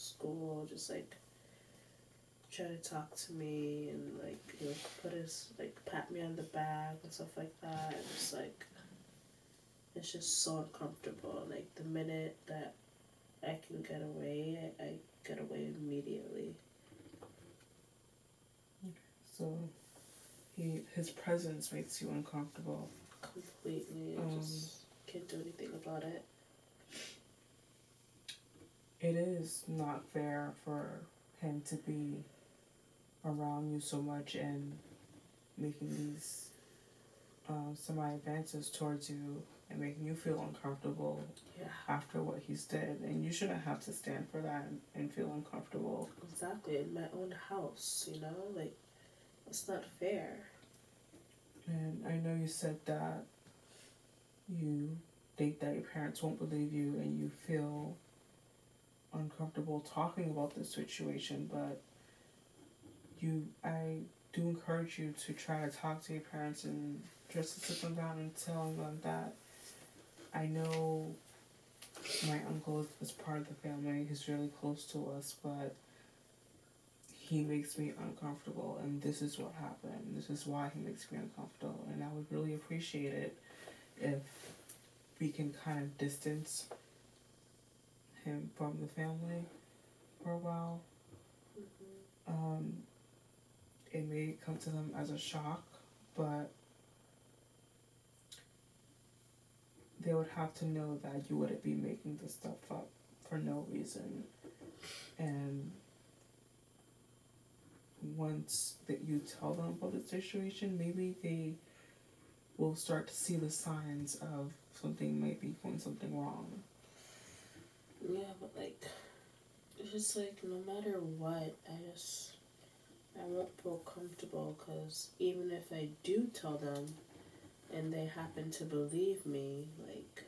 school, just like try to talk to me and like he'll put his like pat me on the back and stuff like that. And it's like it's just so uncomfortable. Like the minute that I can get away, I get away immediately. So his presence makes you uncomfortable. Completely. I just can't do anything about it. It is not fair for him to be around you so much and making these semi advances towards you and making you feel uncomfortable after what he's did. And you shouldn't have to stand for that and feel uncomfortable. Exactly. In my own house, you know? Like, it's not fair. And I know you said that you think that your parents won't believe you and you feel uncomfortable talking about this situation, but I do encourage you to try to talk to your parents and just to sit them down and tell them that I know my uncle is part of the family, he's really close to us, but he makes me uncomfortable and this is what happened. This is why he makes me uncomfortable, and I would really appreciate it if we can kind of distance him from the family for a while. It may come to them as a shock, but they would have to know that you wouldn't be making this stuff up for no reason. And once that you tell them about the situation, maybe they will start to see the signs of something might be going something wrong. Yeah, but like, it's just like no matter what, I won't feel comfortable because even if I do tell them and they happen to believe me, like,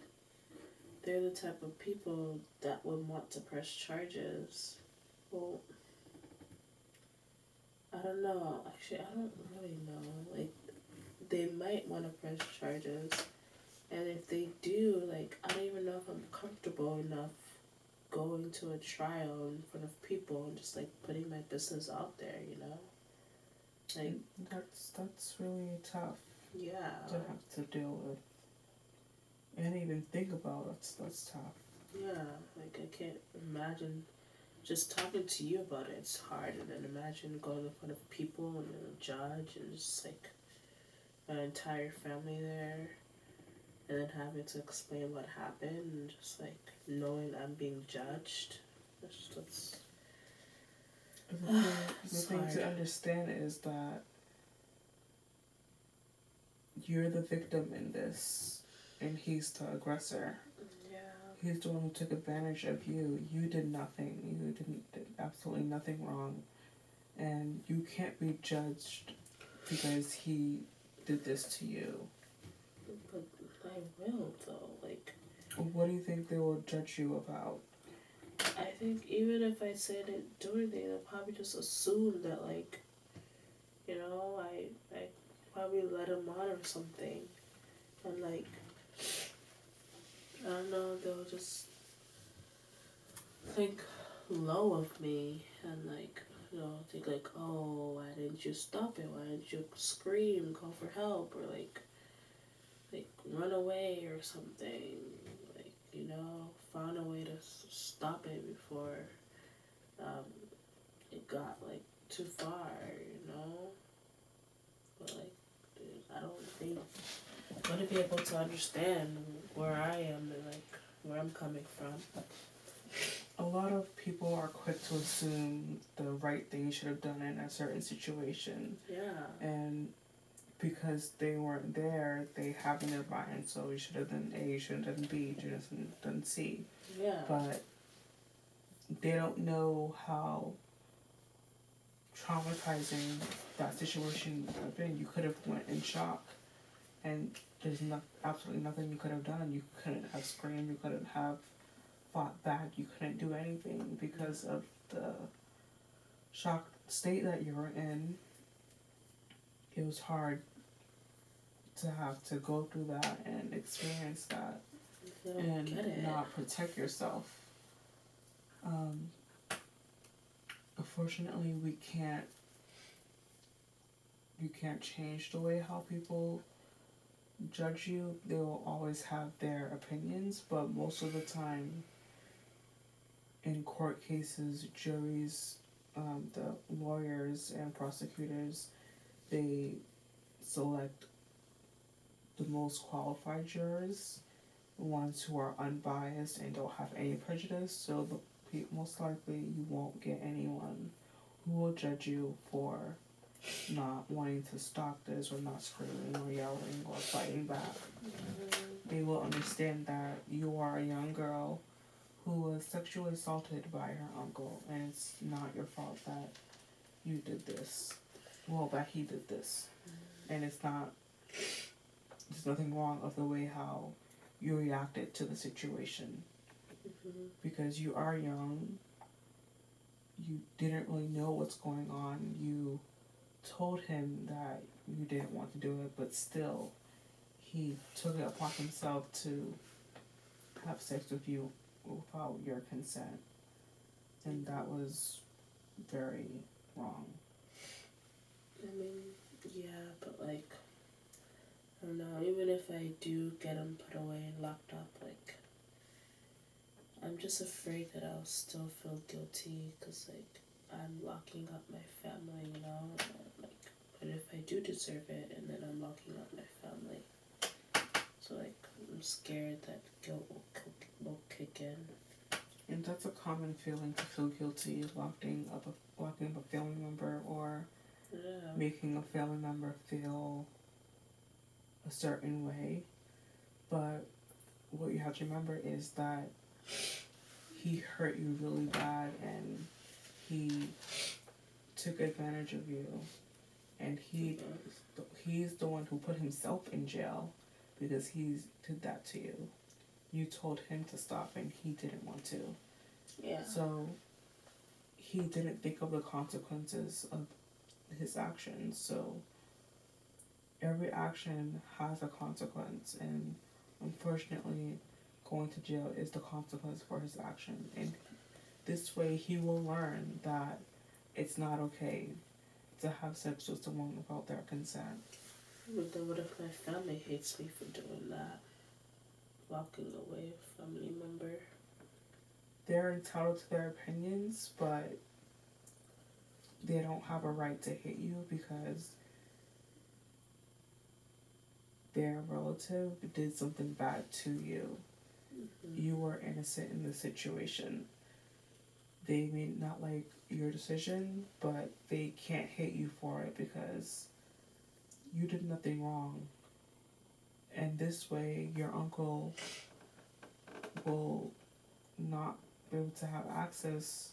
they're the type of people that would want to press charges. Well, I don't know. Actually, I don't really know. Like, they might want to press charges. And if they do, like, I don't even know if I'm comfortable enough going to a trial in front of people and just, like, putting my business out there, you know? Like, that's really tough. Yeah. To have to deal with. And even think about it, that's tough. Yeah, like, I can't imagine just talking to you about it. It's hard. And then imagine going in front of people and a judge and just, like, my entire family there. And then having to explain what happened and just, like, knowing I'm being judged. That's the thing to understand is that you're the victim in this, and he's the aggressor. Yeah. He's the one who took advantage of you. You did nothing. You did absolutely nothing wrong. And you can't be judged because he did this to you. But I will, though. Like, what do you think they will judge you about? I think even if I say I didn't do anything, they'll probably just assume that, like, you know, I probably let him on or something. And, like, I don't know, they'll just think low of me and, like, you know, think, like, oh, why didn't you stop it? Why didn't you scream, call for help, or, like run away or something? Like, you know, found a way to stop it before it got, like, too far, you know? But, like, dude, I don't think I'm gonna be able to understand where I am and, like, where I'm coming from. A lot of people are quick to assume the right thing you should have done in a certain situation. Yeah. And because they weren't there, they have in their mind, so you should have done A, you should have done B, you should have done C. Yeah. But they don't know how traumatizing that situation would have been. You could have went in shock, and there's absolutely nothing you could have done. You couldn't have screamed, you couldn't have fought back, you couldn't do anything because of the shocked state that you were in. It was hard to have to go through that and experience that and not protect yourself. unfortunately, you can't change the way how people judge you. They will always have their opinions, but most of the time, in court cases, juries, the lawyers and prosecutors, they select the most qualified jurors, the ones who are unbiased and don't have any prejudice. So most likely you won't get anyone who will judge you for not wanting to stop this or not screaming or yelling or fighting back. They will understand that you are a young girl who was sexually assaulted by her uncle, and it's not your fault that you did this. Well, that he did this. And there's nothing wrong of the way how you reacted to the situation. Because you are young, you didn't really know what's going on. You told him that you didn't want to do it, but still, he took it upon himself to have sex with you without your consent. And that was very wrong. I mean, yeah, but like, I don't know, even if I do get him put away and locked up, like, I'm just afraid that I'll still feel guilty because, like, I'm locking up my family, you know? Like, but if I do deserve it and then I'm locking up my family, so, like, I'm scared that guilt will kick in. And that's a common feeling, to feel guilty, locking up a family member, or making a family member feel a certain way. But what you have to remember is that he hurt you really bad, and he took advantage of you, and he's the one who put himself in jail because he did that to you. You told him to stop and he didn't want to. Yeah. So he didn't think of the consequences of his actions. So every action has a consequence, and unfortunately, going to jail is the consequence for his action. And this way he will learn that it's not okay to have sex with someone without their consent. But then what if my family hates me for doing that? Walking away a family member? They're entitled to their opinions, but they don't have a right to hate you because their relative did something bad to you. You were innocent in the situation. They may not like your decision, but they can't hate you for it because you did nothing wrong. And this way, your uncle will not be able to have access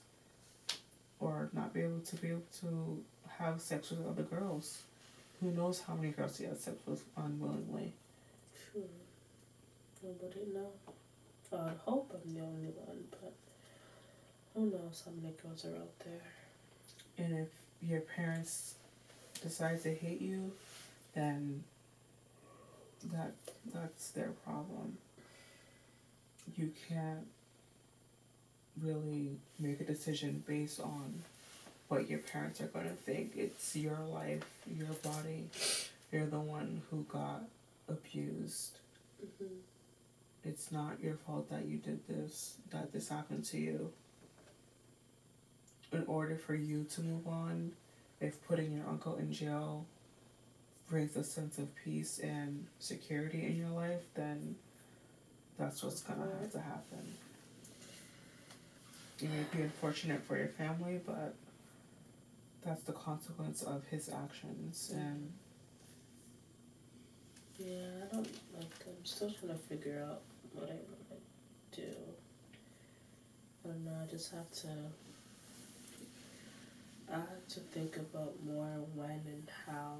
or not be able to have sex with other girls. Who knows how many girls he has sex with unwillingly? True. Nobody knows. I'd hope I'm the only one, but who knows how many girls are out there. And if your parents decide to hate you, then that's their problem. You can't really make a decision based on what your parents are going to think. It's your life, your body. You're the one who got abused. It's not your fault that you did this, that this happened to you. In order for you to move on, if putting your uncle in jail brings a sense of peace and security in your life, then that's what's gonna have to happen. It may be unfortunate for your family, but that's the consequence of his actions. And yeah, I'm still trying to figure out what I want to do. I don't know, I just have to think about more when and how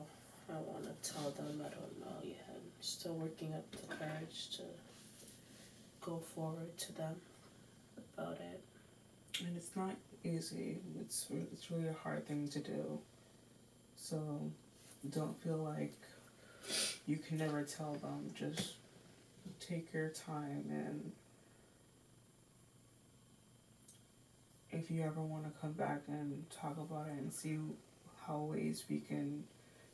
I want to tell them. I don't know yet. I'm still working up the courage to go forward to them about it. And it's not easy. It's really a hard thing to do. So don't feel like you can never tell them. Just take your time if you ever want to come back and talk about it and see how ways we can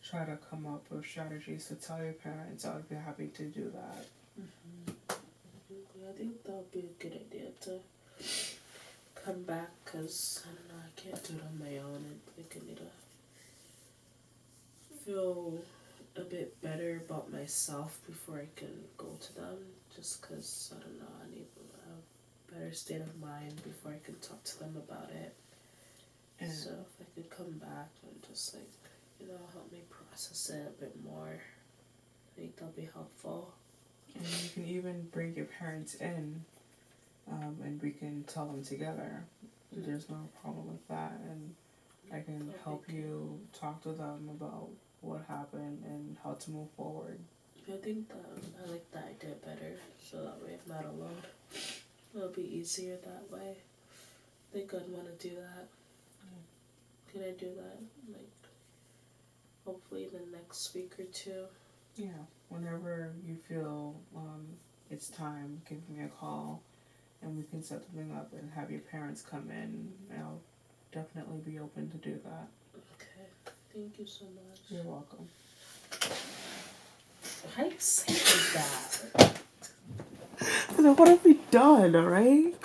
try to come up with strategies to tell your parents, I would be happy to do that. I think that would be a good idea to come back, because I don't know, I can't do it on my own. I think I need to feel a bit better about myself before I can go to them, just because, I don't know, I need a better state of mind before I can talk to them about it. And So if I could come back and just like, help me process it a bit more, I think that'll be helpful. And you can even bring your parents in, and we can tell them together. There's no problem with that, and I can help you talk to them about what happened and how to move forward. I think that I like that idea better, so that way I'm not alone. It'll be easier that way. I think I'd want to do that. Can I do that? Like, hopefully in the next week or two. Yeah, whenever you feel it's time, give me a call and we can set something up and have your parents come in. I'll definitely be open to do that. Okay, thank you so much. You're welcome. How excited is that? What have we done, alright?